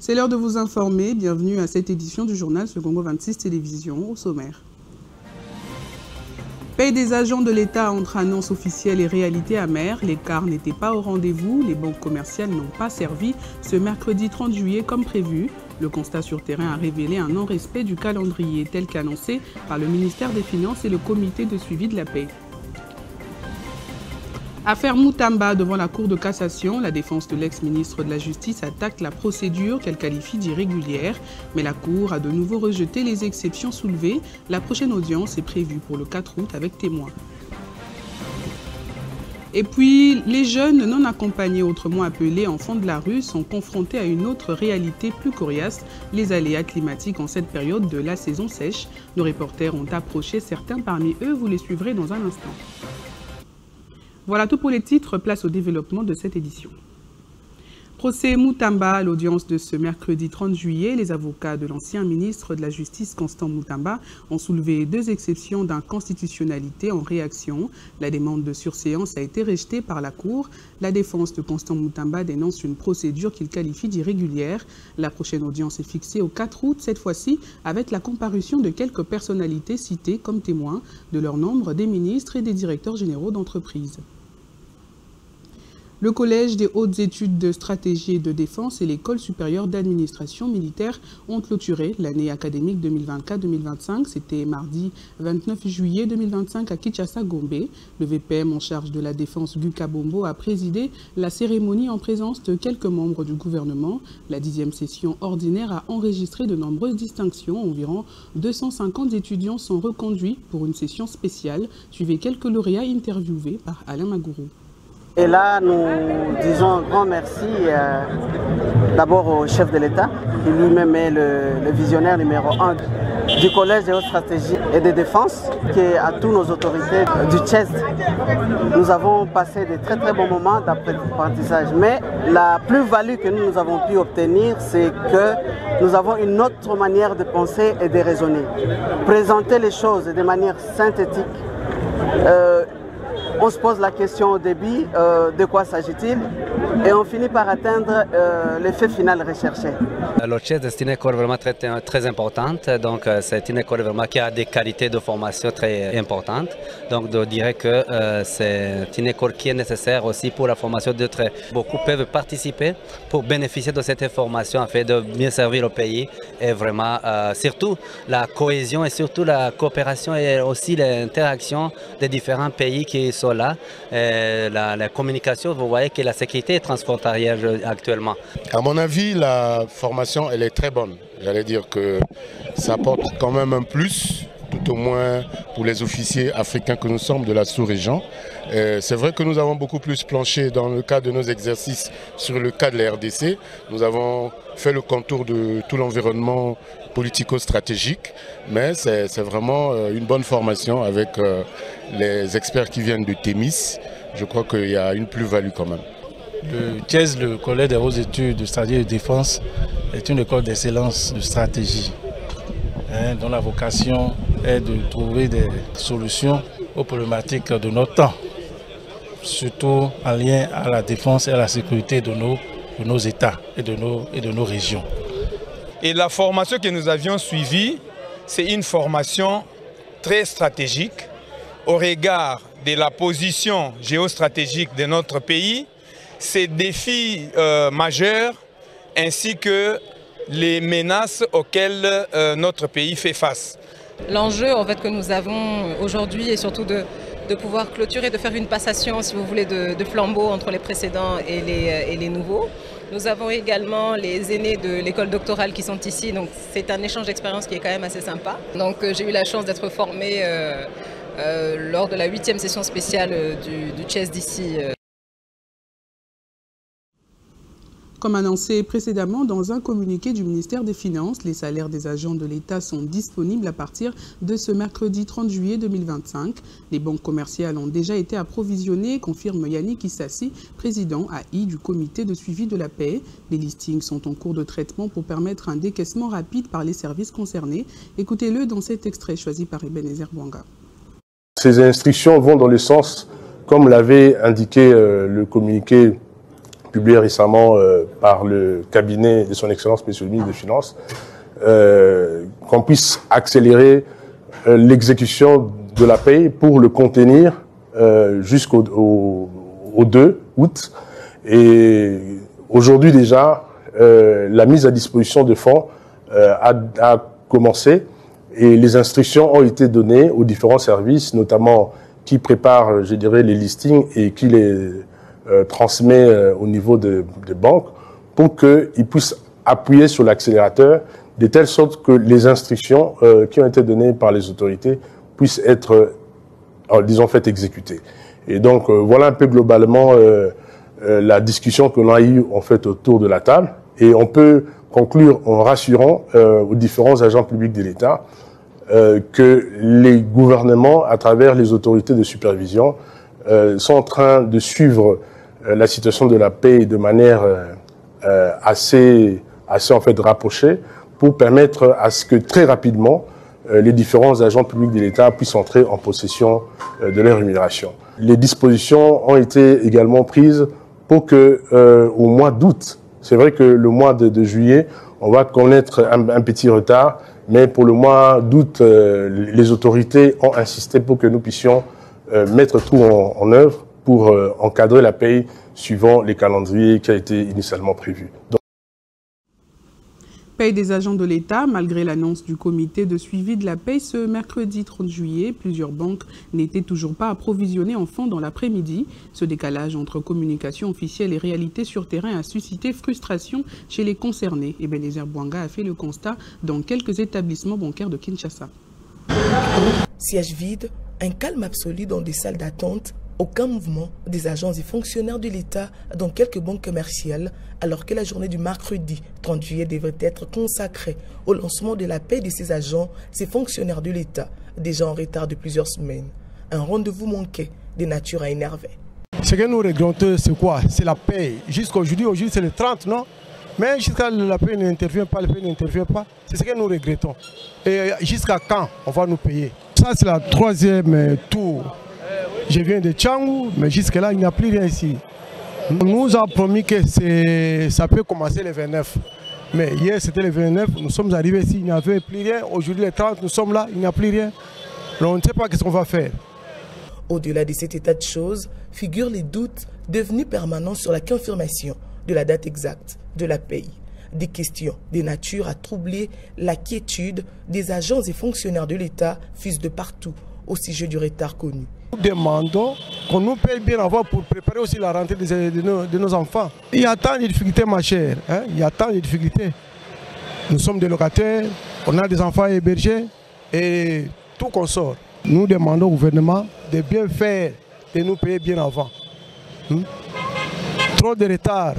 C'est l'heure de vous informer. Bienvenue à cette édition du journal Ce Congo 26 Télévision au sommaire. Paye des agents de l'État entre annonces officielles et réalité amère. L'écart n'était pas au rendez-vous. Les banques commerciales n'ont pas servi ce mercredi 30 juillet comme prévu. Le constat sur terrain a révélé un non-respect du calendrier tel qu'annoncé par le ministère des Finances et le comité de suivi de la paie. Affaire Moutamba devant la Cour de cassation, la défense de l'ex-ministre de la Justice attaque la procédure qu'elle qualifie d'irrégulière. Mais la Cour a de nouveau rejeté les exceptions soulevées. La prochaine audience est prévue pour le 4 août avec témoins. Et puis, les jeunes non accompagnés, autrement appelés enfants de la rue, sont confrontés à une autre réalité plus coriace, les aléas climatiques en cette période de la saison sèche. Nos reporters ont approché certains parmi eux, vous les suivrez dans un instant. Voilà tout pour les titres, place au développement de cette édition. Procès Moutamba à l'audience de ce mercredi 30 juillet. Les avocats de l'ancien ministre de la Justice, Constant Moutamba, ont soulevé 2 exceptions d'inconstitutionnalité en réaction. La demande de surséance a été rejetée par la Cour. La défense de Constant Moutamba dénonce une procédure qu'il qualifie d'irrégulière. La prochaine audience est fixée au 4 août, cette fois-ci avec la comparution de quelques personnalités citées comme témoins, de leur nombre des ministres et des directeurs généraux d'entreprises. Le Collège des hautes études de stratégie et de défense et l'École supérieure d'administration militaire ont clôturé l'année académique 2024-2025. C'était mardi 29 juillet 2025 à Kinshasa-Gombe. Le VPM en charge de la défense Guka Bombo a présidé la cérémonie en présence de quelques membres du gouvernement. La 10e session ordinaire a enregistré de nombreuses distinctions. Environ 250 étudiants sont reconduits pour une session spéciale. Suivez quelques lauréats interviewés par Alain Magourou. Et là, nous disons un grand merci d'abord au chef de l'État, qui lui-même est le visionnaire numéro 1 du Collège des hautes stratégies et de défense, qui est à toutes nos autorités du CHES. Nous avons passé de très bons moments d'apprentissage, mais la plus-value que nous avons pu obtenir, c'est que nous avons une autre manière de penser et de raisonner. Présenter les choses de manière synthétique. On se pose la question au début, de quoi s'agit-il, et on finit par atteindre l'effet final recherché. Le CHES est une école vraiment très importante, donc c'est une école vraiment qui a des qualités de formation très importantes. Donc je dirais que c'est une école qui est nécessaire aussi pour la formation d'autres. Beaucoup peuvent participer pour bénéficier de cette formation afin de mieux servir le pays et vraiment surtout la cohésion et surtout la coopération et aussi l'interaction des différents pays qui sont là. La communication, vous voyez que la sécurité est transfrontalière actuellement. À mon avis, la formation elle est très bonne. J'allais dire que ça apporte quand même un plus, tout au moins pour les officiers africains que nous sommes de la sous-région. C'est vrai que nous avons beaucoup plus planché dans le cadre de nos exercices sur le cas de la RDC. Nous avons fait le contour de tout l'environnement politico-stratégique, mais c'est vraiment une bonne formation avec les experts qui viennent de Témis. Je crois qu'il y a une plus-value quand même. Le CHES, le Collège des hautes études de stratégie et de défense, est une école d'excellence de stratégie, dont la vocation est de trouver des solutions aux problématiques de notre temps, surtout en lien à la défense et à la sécurité de nos États et de nos régions. Et la formation que nous avions suivie, c'est une formation très stratégique au regard de la position géostratégique de notre pays, ses défis majeurs ainsi que les menaces auxquelles notre pays fait face. L'enjeu en fait, que nous avons aujourd'hui est surtout de pouvoir clôturer, de faire une passation, si vous voulez, de flambeau entre les précédents et les nouveaux. Nous avons également les aînés de l'école doctorale qui sont ici, donc c'est un échange d'expérience qui est quand même assez sympa. Donc j'ai eu la chance d'être formée lors de la 8e session spéciale du CHES d'ici. Comme annoncé précédemment dans un communiqué du ministère des Finances, les salaires des agents de l'État sont disponibles à partir de ce mercredi 30 juillet 2025. Les banques commerciales ont déjà été approvisionnées, confirme Yannick Issassi, président AI du comité de suivi de la paie. Les listings sont en cours de traitement pour permettre un décaissement rapide par les services concernés. Écoutez-le dans cet extrait choisi par Ebenezer Bwanga. Ces instructions vont dans le sens, comme l'avait indiqué le communiqué publié récemment par le cabinet de son Excellence Monsieur le ministre des Finances, qu'on puisse accélérer l'exécution de la paye pour le contenir jusqu'au 2 août. Et aujourd'hui déjà, la mise à disposition de fonds a commencé et les instructions ont été données aux différents services, notamment qui préparent, je dirais, les listings et qui les transmet au niveau des banques pour qu'ils puissent appuyer sur l'accélérateur de telle sorte que les instructions qui ont été données par les autorités puissent être, disons, faites exécuter. Et donc, voilà un peu globalement la discussion que l'on a eue en fait autour de la table. Et on peut conclure en rassurant aux différents agents publics de l'État que les gouvernements, à travers les autorités de supervision, sont en train de suivre la situation de la paix de manière assez en fait rapprochée pour permettre à ce que très rapidement les différents agents publics de l'État puissent entrer en possession de leur rémunération. Les dispositions ont été également prises pour que au mois d'août, c'est vrai que le mois de juillet, on va connaître un petit retard, mais pour le mois d'août, les autorités ont insisté pour que nous puissions mettre tout en œuvre pour encadrer la paye suivant les calendriers qui a été initialement prévus. Paye des agents de l'État, malgré l'annonce du comité de suivi de la paye ce mercredi 30 juillet, plusieurs banques n'étaient toujours pas approvisionnées en fonds dans l'après-midi. Ce décalage entre communication officielle et réalité sur terrain a suscité frustration chez les concernés. Ebenezer Bouanga a fait le constat dans quelques établissements bancaires de Kinshasa. Siège vide, un calme absolu dans des salles d'attente, aucun mouvement des agents et fonctionnaires de l'État dans quelques banques commerciales, alors que la journée du mercredi 30 juillet devrait être consacrée au lancement de la paie de ces agents, ces fonctionnaires de l'État, déjà en retard de plusieurs semaines. Un rendez-vous manqué de nature à énerver. Ce que nous regrettons, c'est quoi? C'est la paie. Jusqu'aujourd'hui, c'est le 30, non? Mais jusqu'à la paie n'intervient pas, la paie n'intervient pas. C'est ce que nous regrettons. Et jusqu'à quand on va nous payer? Ça, c'est la troisième tour. Je viens de Tchangou, mais jusque-là, il n'y a plus rien ici. On nous a promis que ça peut commencer le 29. Mais hier, c'était le 29, nous sommes arrivés ici, il n'y avait plus rien. Aujourd'hui, le 30, nous sommes là, il n'y a plus rien. Alors, on ne sait pas ce qu'on va faire. Au-delà de cet état de choses, figurent les doutes devenus permanents sur la confirmation de la date exacte de la paye. Des questions de nature à troubler la quiétude des agents et fonctionnaires de l'État fusent de partout au sujet du retard connu. Nous demandons qu'on nous paye bien avant pour préparer aussi la rentrée de nos enfants. Il y a tant de difficultés, ma chère. Hein? Il y a tant de difficultés. Nous sommes des locataires, on a des enfants hébergés et tout consort. Nous demandons au gouvernement de bien faire, de nous payer bien avant. Trop de retard.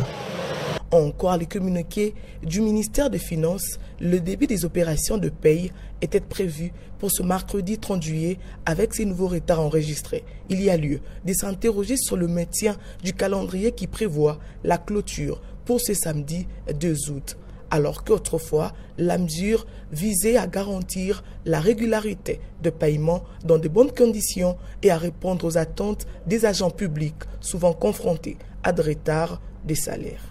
Encore les communiqués du ministère des Finances, le début des opérations de paye était prévu pour ce mercredi 30 juillet avec ces nouveaux retards enregistrés. Il y a lieu de s'interroger sur le maintien du calendrier qui prévoit la clôture pour ce samedi 2 août. Alors qu'autrefois, la mesure visait à garantir la régularité de paiement dans de bonnes conditions et à répondre aux attentes des agents publics, souvent confrontés à des retards des salaires.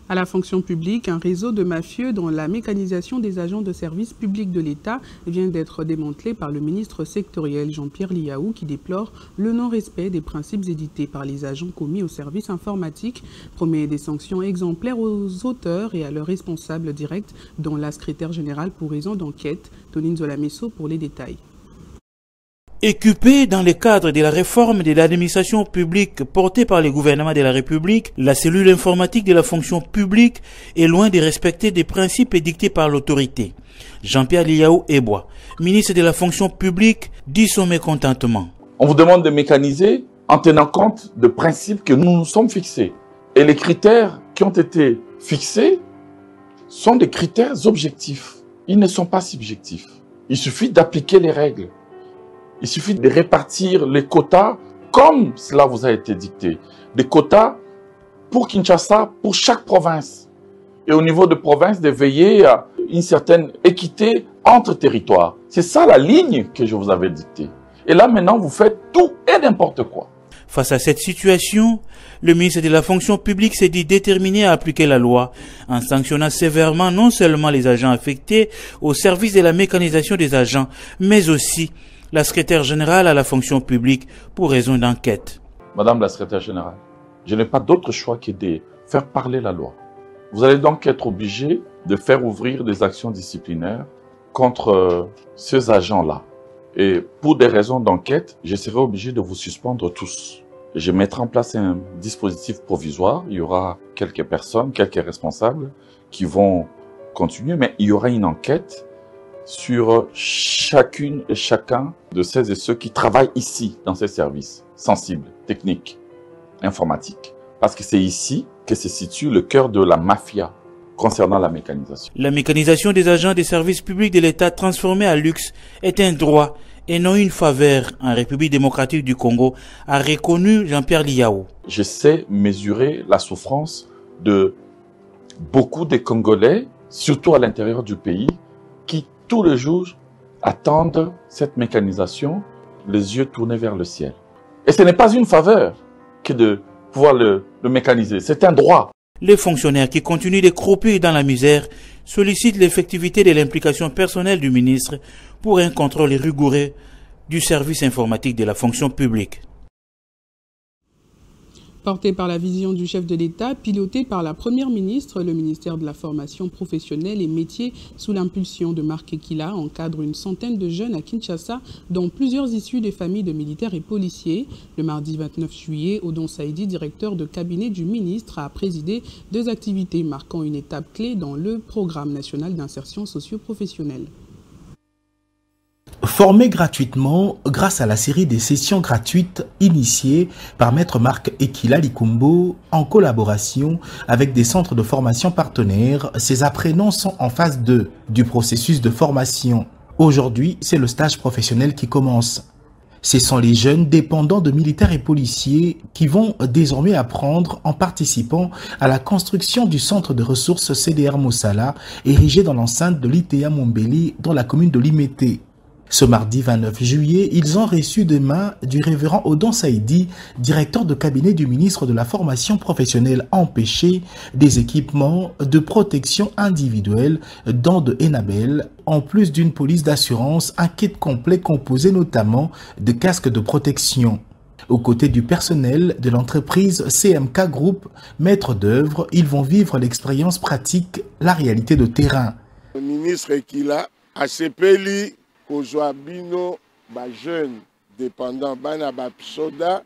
À la fonction publique, un réseau de mafieux dont la mécanisation des agents de service public de l'État vient d'être démantelé par le ministre sectoriel Jean-Pierre Liaou qui déplore le non-respect des principes édités par les agents commis au service informatique, promet des sanctions exemplaires aux auteurs et à leurs responsables directs, dont la secrétaire générale pour raison d'enquête, Tonine Zolamesso pour les détails. Occupée dans le cadre de la réforme de l'administration publique portée par le gouvernement de la République, la cellule informatique de la fonction publique est loin de respecter des principes édictés par l'autorité. Jean-Pierre Liaou Ebois, ministre de la fonction publique, dit son mécontentement. On vous demande de mécaniser en tenant compte de principes que nous nous sommes fixés. Et les critères qui ont été fixés sont des critères objectifs. Ils ne sont pas subjectifs. Il suffit d'appliquer les règles. Il suffit de répartir les quotas comme cela vous a été dicté. Des quotas pour Kinshasa, pour chaque province. Et au niveau de province, de veiller à une certaine équité entre territoires. C'est ça la ligne que je vous avais dictée. Et là maintenant, vous faites tout et n'importe quoi. Face à cette situation, le ministre de la fonction publique s'est dit déterminé à appliquer la loi en sanctionnant sévèrement non seulement les agents affectés au service de la mécanisation des agents, mais aussi la secrétaire générale à la fonction publique pour raison d'enquête. Madame la secrétaire générale, je n'ai pas d'autre choix que de faire parler la loi. Vous allez donc être obligé de faire ouvrir des actions disciplinaires contre ces agents-là. Et pour des raisons d'enquête, je serai obligé de vous suspendre tous. Je mettrai en place un dispositif provisoire. Il y aura quelques personnes, quelques responsables qui vont continuer, mais il y aura une enquête sur chacune et chacun de celles et ceux qui travaillent ici, dans ces services sensibles, techniques, informatiques. Parce que c'est ici que se situe le cœur de la mafia concernant la mécanisation. La mécanisation des agents des services publics de l'État transformés à luxe est un droit et non une faveur en République démocratique du Congo, a reconnu Jean-Pierre Liao. Je sais mesurer la souffrance de beaucoup de Congolais, surtout à l'intérieur du pays, qui tous les jours attendent cette mécanisation, les yeux tournés vers le ciel. Et ce n'est pas une faveur que de pouvoir le mécaniser, c'est un droit. Les fonctionnaires qui continuent de croupir dans la misère sollicitent l'effectivité de l'implication personnelle du ministre pour un contrôle rigoureux du service informatique de la fonction publique. Porté par la vision du chef de l'État, piloté par la Première ministre, le ministère de la formation professionnelle et métiers, sous l'impulsion de Marc Ekila, encadre une centaine de jeunes à Kinshasa, dont plusieurs issus des familles de militaires et policiers. Le mardi 29 juillet, Odon Saïdi, directeur de cabinet du ministre, a présidé 2 activités marquant une étape clé dans le programme national d'insertion socio-professionnelle. Formé gratuitement grâce à la série des sessions gratuites initiées par Maître Marc Ekila Likumbo en collaboration avec des centres de formation partenaires, ces apprenants sont en phase 2 du processus de formation. Aujourd'hui, c'est le stage professionnel qui commence. Ce sont les jeunes dépendants de militaires et policiers qui vont désormais apprendre en participant à la construction du centre de ressources CDR Moussala, érigé dans l'enceinte de l'ITA Mombeli dans la commune de Limete. Ce mardi 29 juillet, ils ont reçu des mains du révérend Odon Saïdi, directeur de cabinet du ministre de la formation professionnelle empêché, des équipements de protection individuelle, dont de Enabel, en plus d'une police d'assurance, un kit complet composé notamment de casques de protection. Aux côtés du personnel de l'entreprise CMK Group, maître d'œuvre, ils vont vivre l'expérience pratique, la réalité de terrain. Le ministre Ekila a CPLI Kozwabino, jeune dépendant, ba soda,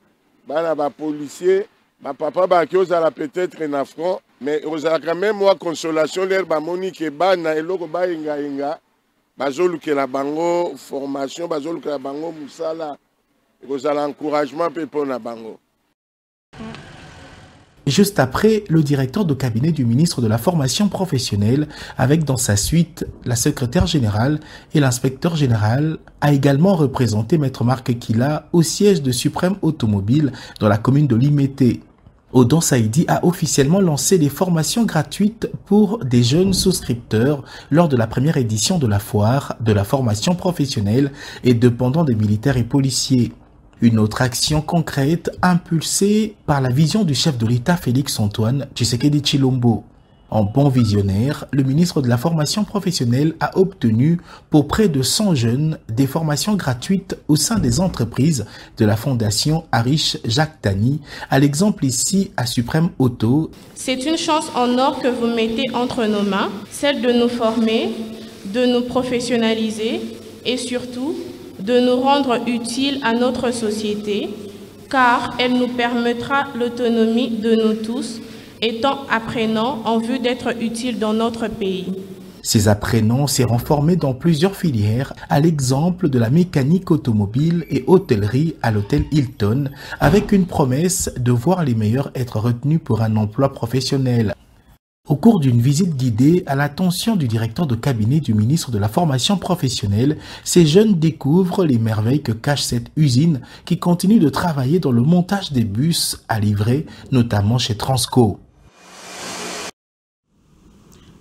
ba policier, papa qui osala peut-être un affront, mais osala quand même moi consolation l'air ba monique bana eloko ba inga bazoluke la bango formation, bazoluke la bango musala, osala encouragement pe pona bango. Juste après, le directeur de cabinet du ministre de la formation professionnelle, avec dans sa suite la secrétaire générale et l'inspecteur général, a également représenté Maître Marc Ekila au siège de Suprême Automobile dans la commune de Limete. Odon Saïdi a officiellement lancé des formations gratuites pour des jeunes souscripteurs lors de la première édition de la foire de la formation professionnelle et dépendant des militaires et policiers. Une autre action concrète impulsée par la vision du chef de l'État Félix-Antoine Tshisekedi Tshilombo. En bon visionnaire, le ministre de la formation professionnelle a obtenu pour près de 100 jeunes des formations gratuites au sein des entreprises de la fondation Arish Jacques Tani, à l'exemple ici à Suprême Auto. C'est une chance en or que vous mettez entre nos mains, celle de nous former, de nous professionnaliser et surtout de nous rendre utiles à notre société, car elle nous permettra l'autonomie de nous tous, étant apprenants en vue d'être utiles dans notre pays. Ces apprenants seront formés dans plusieurs filières, à l'exemple de la mécanique automobile et hôtellerie à l'hôtel Hilton, avec une promesse de voir les meilleurs être retenus pour un emploi professionnel. Au cours d'une visite guidée à l'attention du directeur de cabinet du ministre de la formation professionnelle, ces jeunes découvrent les merveilles que cache cette usine qui continue de travailler dans le montage des bus à livrer, notamment chez Transco.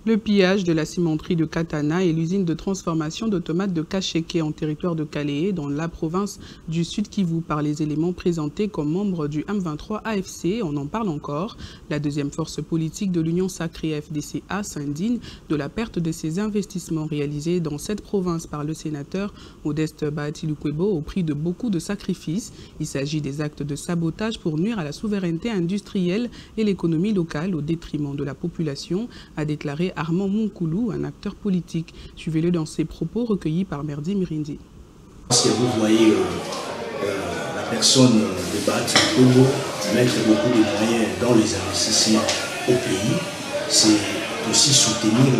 Le pillage de la cimenterie de Katana et l'usine de transformation de tomates de Kacheke en territoire de Kalehe dans la province du Sud Kivu par les éléments présentés comme membres du M23 AFC. On en parle encore. La deuxième force politique de l'Union sacrée FDCA s'indigne de la perte de ses investissements réalisés dans cette province par le sénateur Modeste Bahati Lukwebo au prix de beaucoup de sacrifices. Il s'agit des actes de sabotage pour nuire à la souveraineté industrielle et l'économie locale au détriment de la population, a déclaré Armand Munkoulou, un acteur politique. Suivez-le dans ses propos recueillis par Merdi Mirindi. Parce que vous voyez la personne de Bahati Lukwebo mettre beaucoup de moyens dans les investissements au pays, c'est aussi soutenir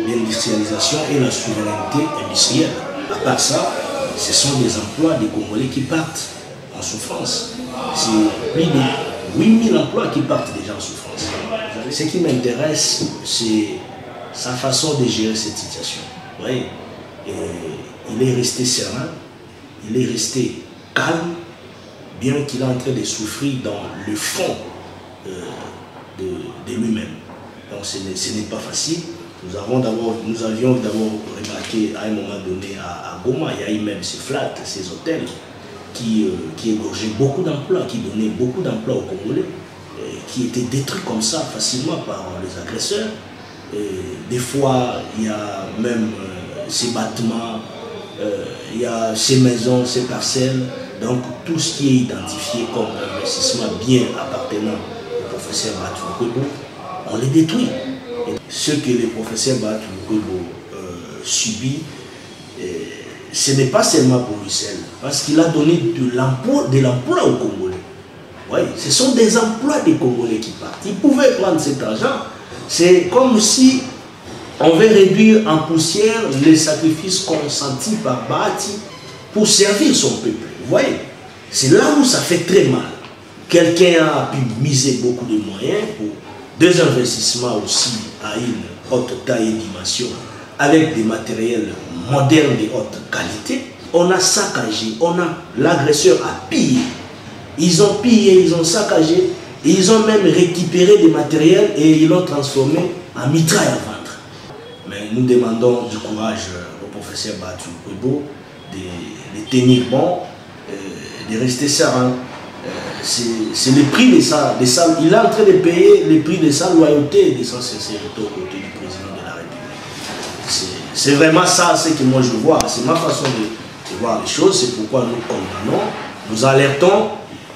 l'industrialisation et la souveraineté industrielle. À part ça, ce sont des emplois des Congolais qui partent en souffrance. C'est plus de 8000 emplois qui partent déjà en souffrance. Ce qui m'intéresse, c'est sa façon de gérer cette situation. Vous voyez, il est resté serein, il est resté calme, bien qu'il est en train de souffrir dans le fond de lui-même. Donc ce n'est pas facile. Nous avions d'abord remarqué à un moment donné à Goma, il y a eu même ces flats, ces hôtels qui égorgeaient beaucoup d'emplois, qui donnaient beaucoup d'emplois aux Congolais, qui étaient détruits comme ça facilement par les agresseurs. Des fois, il y a même ces bâtiments, il y a ces maisons, ces parcelles. Donc tout ce qui est identifié comme investissement bien appartenant au professeur Bahati Lukwebo, on les détruit. Et ce que le professeur Bahati Lukwebo subit, ce n'est pas seulement pour lui seul, parce qu'il a donné de l'emploi aux Congolais. Oui, ce sont des emplois des Congolais qui partent. Ils pouvaient prendre cet argent. C'est comme si on veut réduire en poussière les sacrifices consentis par Bahati pour servir son peuple. Vous voyez, c'est là où ça fait très mal. Quelqu'un a pu miser beaucoup de moyens pour des investissements aussi à une haute taille et dimension, avec des matériels modernes de haute qualité. On a saccagé, l'agresseur a pillé. Ils ont pillé, ils ont saccagé, et ils ont même récupéré des matériels et ils l'ont transformé en mitraille à vendre. Mais nous demandons du courage au professeur Bahati Lukwebo de tenir bon, de rester serein. C'est le prix de ça. Il est en train de payer le prix de sa loyauté et de sa sincérité aux côtés du président de la République. C'est vraiment ça ce que moi je vois. C'est ma façon de voir les choses. C'est pourquoi nous condamnons, nous alertons,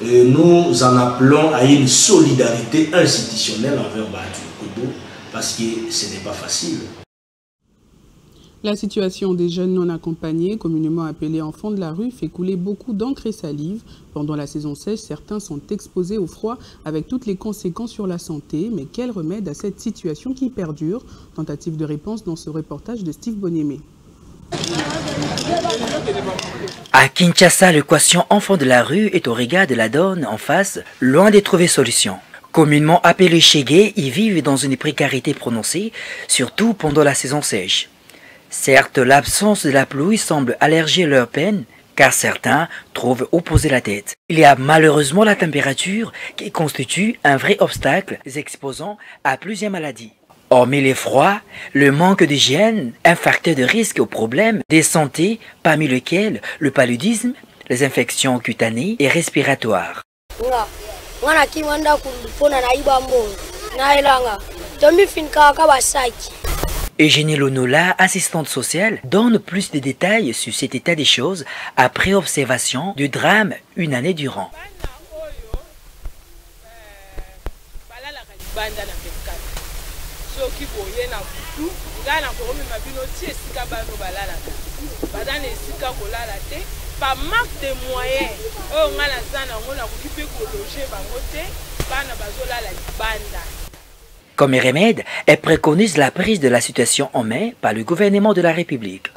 et nous en appelons à une solidarité institutionnelle envers Bahati Lukwebo parce que ce n'est pas facile. La situation des jeunes non accompagnés, communément appelés enfants de la rue, fait couler beaucoup d'encre et salive. Pendant la saison sèche, certains sont exposés au froid avec toutes les conséquences sur la santé. Mais quel remède à cette situation qui perdure? Tentative de réponse dans ce reportage de Steve Bonnemé. À Kinshasa, l'équation enfant de la rue est au regard de la donne en face, loin de trouver solution. Communément appelés Chégué, ils vivent dans une précarité prononcée, surtout pendant la saison sèche. Certes, l'absence de la pluie semble alléger leur peine, car certains trouvent opposer la tête. Il y a malheureusement la température qui constitue un vrai obstacle, les exposant à plusieurs maladies. Hormis les froids, le manque d'hygiène, un facteur de risque aux problèmes de santé, parmi lesquels le paludisme, les infections cutanées et respiratoires. Eugénie Lonola, assistante sociale, donne plus de détails sur cet état des choses après observation du drame une année durant. Comme remède, elle préconise la prise de la situation en main par le gouvernement de la République.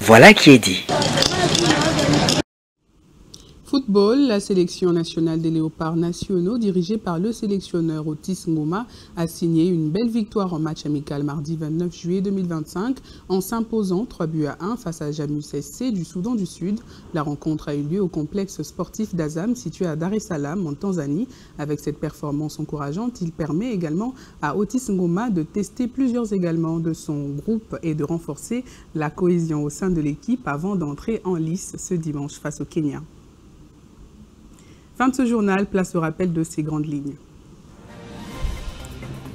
Voilà qui est dit. Football, la sélection nationale des léopards nationaux, dirigée par le sélectionneur Otis Ngoma, a signé une belle victoire en match amical mardi 29 juillet 2025 en s'imposant 3-1 face à Jamus SC du Soudan du Sud. La rencontre a eu lieu au complexe sportif d'Azam situé à Dar es Salaam en Tanzanie. Avec cette performance encourageante, il permet également à Otis Ngoma de tester plusieurs également de son groupe et de renforcer la cohésion au sein de l'équipe avant d'entrer en lice ce dimanche face au Kenya. Fin de ce journal, place au rappel de ces grandes lignes.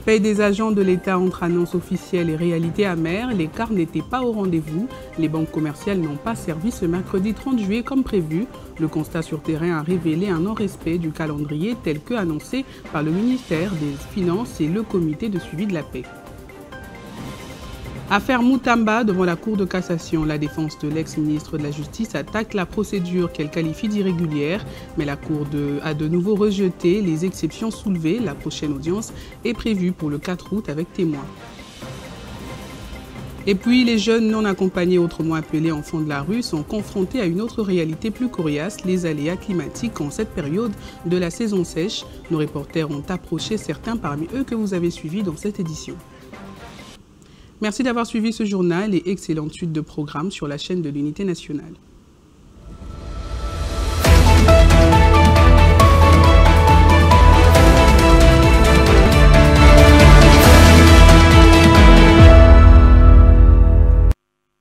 Paye des agents de l'État entre annonces officielles et réalité amère, l'écart n'était pas au rendez-vous. Les banques commerciales n'ont pas servi ce mercredi 30 juillet comme prévu. Le constat sur terrain a révélé un non-respect du calendrier tel que annoncé par le ministère des Finances et le comité de suivi de la paix. Affaire Moutamba devant la Cour de cassation. La défense de l'ex-ministre de la Justice attaque la procédure qu'elle qualifie d'irrégulière, mais la Cour a de nouveau rejeté les exceptions soulevées. La prochaine audience est prévue pour le 4 août avec témoins. Et puis, les jeunes non accompagnés, autrement appelés enfants de la rue, sont confrontés à une autre réalité plus coriace, les aléas climatiques en cette période de la saison sèche. Nos reporters ont approché certains parmi eux que vous avez suivis dans cette édition. Merci d'avoir suivi ce journal et excellente suite de programmes sur la chaîne de l'Unité nationale.